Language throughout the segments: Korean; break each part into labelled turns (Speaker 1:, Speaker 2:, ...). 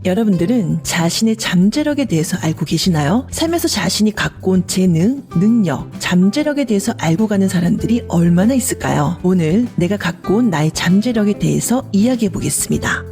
Speaker 1: 여러분들은 자신의 잠재력에 대해서 알고 계시나요? 삶에서 자신이 갖고 온 재능, 능력, 잠재력에 대해서 알고 가는 사람들이 얼마나 있을까요? 오늘 내가 갖고 온 나의 잠재력에 대해서 이야기해 보겠습니다.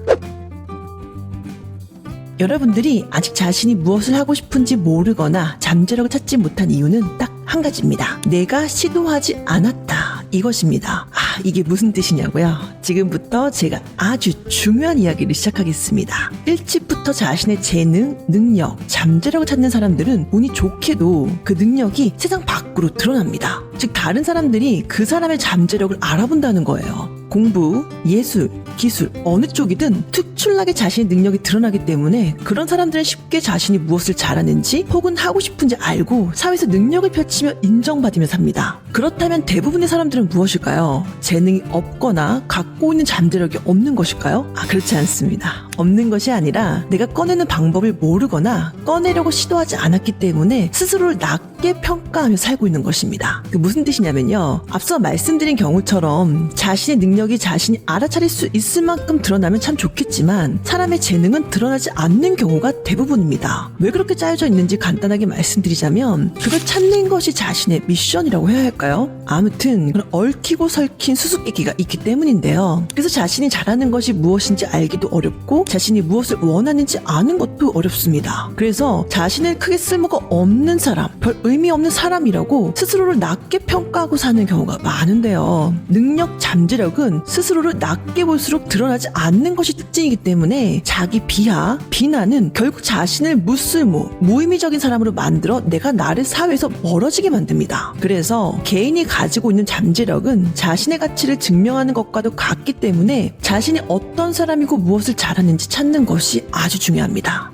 Speaker 1: 여러분들이 아직 자신이 무엇을 하고 싶은지 모르거나 잠재력을 찾지 못한 이유는 딱 한 가지입니다. 내가 시도하지 않았다. 이것입니다. 이게 무슨 뜻이냐고요? 지금부터 제가 아주 중요한 이야기를 시작하겠습니다. 일찍부터 자신의 재능, 능력, 잠재력을 찾는 사람들은 운이 좋게도 그 능력이 세상 밖으로 드러납니다. 즉 다른 사람들이 그 사람의 잠재력을 알아본다는 거예요. 공부, 예술, 기술 어느 쪽이든 특출나게 자신의 능력이 드러나기 때문에 그런 사람들은 쉽게 자신이 무엇을 잘하는지 혹은 하고 싶은지 알고 사회에서 능력을 펼치며 인정받으며 삽니다. 그렇다면 대부분의 사람들은 무엇일까요? 재능이 없거나 갖고 있는 잠재력이 없는 것일까요? 그렇지 않습니다. 없는 것이 아니라 내가 꺼내는 방법을 모르거나 꺼내려고 시도하지 않았기 때문에 스스로를 낮게 평가하며 살고 있는 것입니다. 그 무슨 뜻이냐면요. 앞서 말씀드린 경우처럼 자신의 능력이 자신이 알아차릴 수 있을 만큼 드러나면 참 좋겠지만 사람의 재능은 드러나지 않는 경우가 대부분입니다. 왜 그렇게 짜여져 있는지 간단하게 말씀드리자면 그걸 찾는 것이 자신의 미션이라고 해야 할까요? 아무튼 그런 얽히고 설킨 수수께끼가 있기 때문인데요. 그래서 자신이 잘하는 것이 무엇인지 알기도 어렵고 자신이 무엇을 원하는지 아는 것도 어렵습니다. 그래서 자신을 크게 쓸모가 없는 사람, 별 의미 없는 사람이라고 스스로를 낮게 평가하고 사는 경우가 많은데요. 능력, 잠재력은 스스로를 낮게 볼수록 드러나지 않는 것이 특징이기 때문에 자기 비하, 비난은 결국 자신을 무쓸모, 무의미적인 사람으로 만들어 내가 나를 사회에서 멀어지게 만듭니다. 그래서 개인이 가지고 있는 잠재력은 자신의 가치를 증명하는 것과도 같기 때문에 자신이 어떤 사람이고 무엇을 잘하는지 찾는 것이 아주 중요합니다.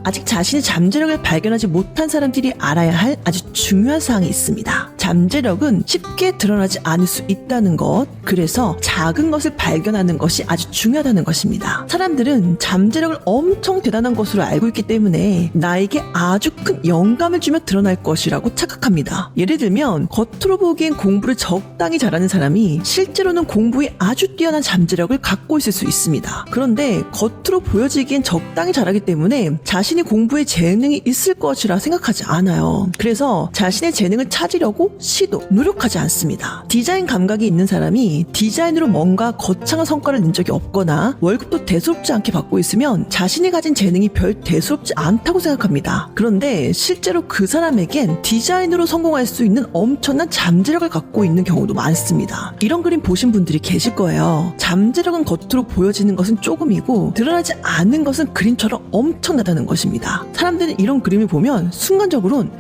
Speaker 1: 아직 자신의 잠재력을 발견하지 못한 사람들이 알아야 할 아주 중요한 사항이 있습니다. 잠재력은 쉽게 드러나지 않을 수 있다는 것, 그래서 작은 것을 발견하는 것이 아주 중요하다는 것입니다. 사람들은 잠재력을 엄청 대단한 것으로 알고 있기 때문에 나에게 아주 큰 영감을 주며 드러날 것이라고 착각합니다. 예를 들면 겉으로 보기엔 공부를 적당히 잘하는 사람이 실제로는 공부에 아주 뛰어난 잠재력을 갖고 있을 수 있습니다. 그런데 겉으로 보여지기엔 적당히 잘하기 때문에 자신이 공부에 재능이 있을 것이라 생각하지 않아요. 그래서 자신의 재능을 찾으려고 시도, 노력하지 않습니다. 디자인 감각이 있는 사람이 디자인으로 뭔가 거창한 성과를 낸 적이 없거나 월급도 대수롭지 않게 받고 있으면 자신이 가진 재능이 별 대수롭지 않다고 생각합니다. 그런데 실제로 그 사람에겐 디자인으로 성공할 수 있는 엄청난 잠재력을 갖고 있는 경우도 많습니다. 이런 그림 보신 분들이 계실 거예요. 잠재력은 겉으로 보여지는 것은 조금이고 드러나지 않는 것은 그림처럼 엄청나다는 것입니다. 사람들은 이런 그림을 보면 순간적으로는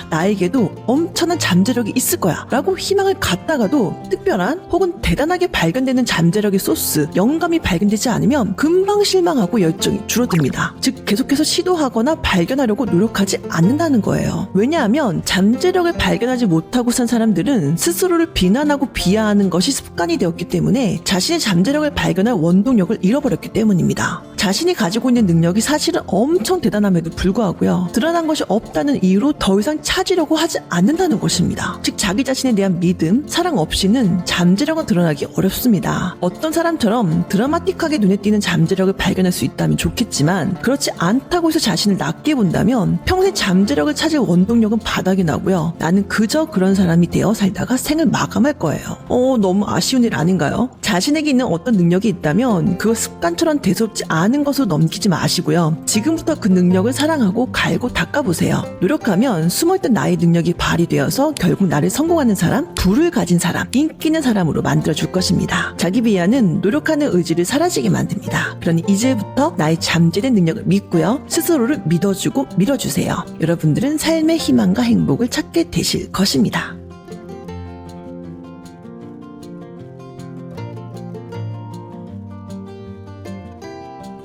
Speaker 1: 나에게도 엄청난 잠재력이 있을 거야 라고 희망을 갖다가도 특별한 혹은 대단하게 발견되는 잠재력의 소스, 영감이 발견되지 않으면 금방 실망하고 열정이 줄어듭니다. 즉 계속해서 시도하거나 발견하려고 노력하지 않는다는 거예요. 왜냐하면 잠재력을 발견하지 못하고 산 사람들은 스스로를 비난하고 비하하는 것이 습관이 되었기 때문에 자신의 잠재력을 발견할 원동력을 잃어버렸기 때문입니다. 자신이 가지고 있는 능력이 사실은 엄청 대단함에도 불구하고요. 드러난 것이 없다는 이유로 더 이상 찾으려고 하지 않는다는 것입니다. 즉 자기 자신에 대한 믿음, 사랑 없이는 잠재력은 드러나기 어렵습니다. 어떤 사람처럼 드라마틱하게 눈에 띄는 잠재력을 발견할 수 있다면 좋겠지만 그렇지 않다고 해서 자신을 낮게 본다면 평생 잠재력을 찾을 원동력은 바닥이 나고요. 나는 그저 그런 사람이 되어 살다가 생을 마감할 거예요. 너무 아쉬운 일 아닌가요? 자신에게 있는 어떤 능력이 있다면 그걸 습관처럼 대수롭지 않은 것으로 넘기지 마시고요. 지금부터 그 능력을 사랑하고 갈고 닦아보세요. 노력하면 숨어있던 나의 능력이 발휘되어서 결국 나를 성공하는 사람, 부를 가진 사람, 인기 있는 사람으로 만들어줄 것입니다. 자기 비하는 노력하는 의지를 사라지게 만듭니다. 그러니 이제부터 나의 잠재된 능력을 믿고요. 스스로를 믿어주고 밀어주세요. 여러분들은 삶의 희망과 행복을 찾게 되실 것입니다.